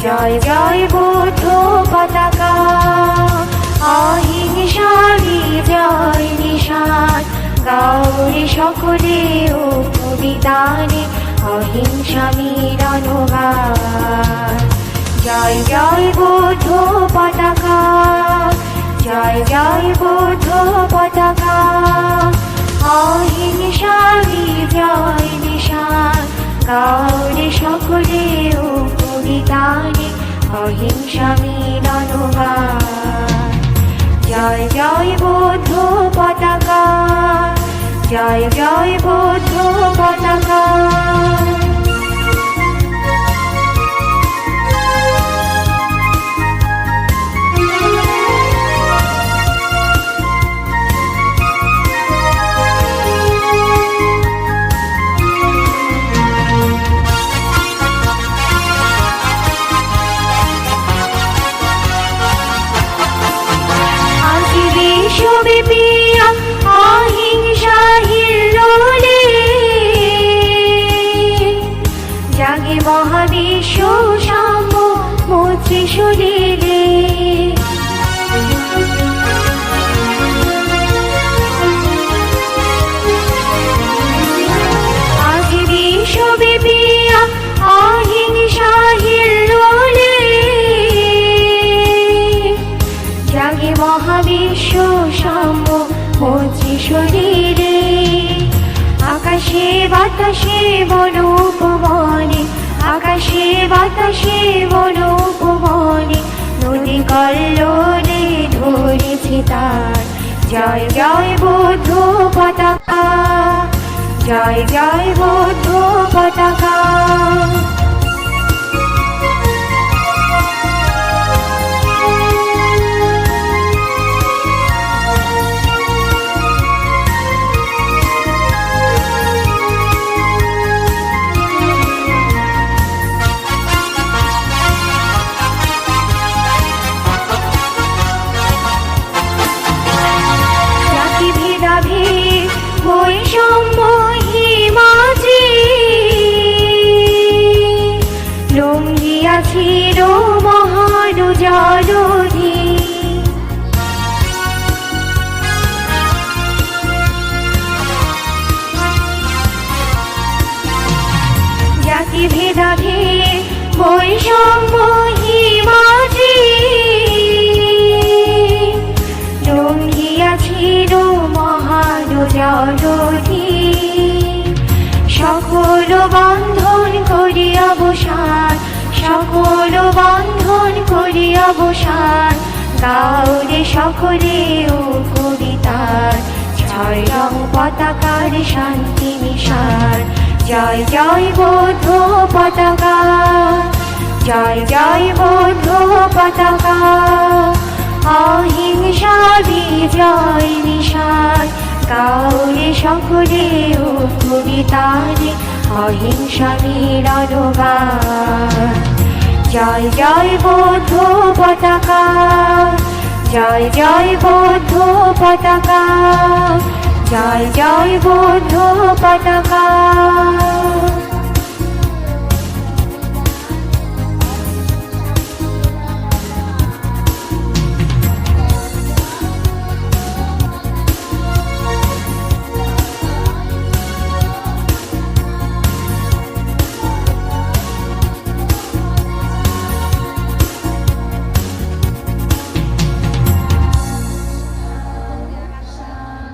জয় জয় বৌদ্ধ পতাকা, অহিংসারই জয় নিশান। গাওরে সকলে ও কবিতানে অহিংসা মিলনগান। জয় জয় বৌদ্ধ পতাকা, জয় জয় বৌদ্ধ পতাকা, অহিংসারই জয় নিশান। গাওরে সকলে ও কবিতানে অহিংসা মিলনগান। জয় জয় বৌদ্ধ পতাকা, জয় জয় বৌদ্ধ পতাকা। জাগে মহাবিশ্ব সাম্য ত্রিশূলে। আজ বিশ্বব্যাপী অহিংসাহীন রোলে, জাগে মহাবিশ্ব সাম্য ত্রিশূলে। আকাশে বাতাসে বন উপবনে, আকাশে বাতাসে বন উপবনে, নদী কল্লোলে ধরেছে তার। জয় জয় বৌদ্ধ পতাকা, জয় জয় বৌদ্ধ পতাকা। ছিল মহান জলধি, জাতি ভেদাভেদ বৈষম্য হিমাজি, লঙ্ঘিয়াছিল মহান জলধি। সকল বন্ধন করি অবসান, সকল বন্ধন করি অবসান। গাওরে সকলে ও কবিতার, ছয় রং পতাকার শান্তি নিশান। জয় জয় বৌদ্ধ পতাকা, জয় জয় বৌদ্ধ পতাকা, অহিংসা বিজয় নিশান। গাওরে সকলে ও কবিতারে অহিংসা মিলনগান। জয় জয় বৌদ্ধ পতাকা, জয় জয় বৌদ্ধ পতাকা, জয় জয় বৌদ্ধ পতাকা।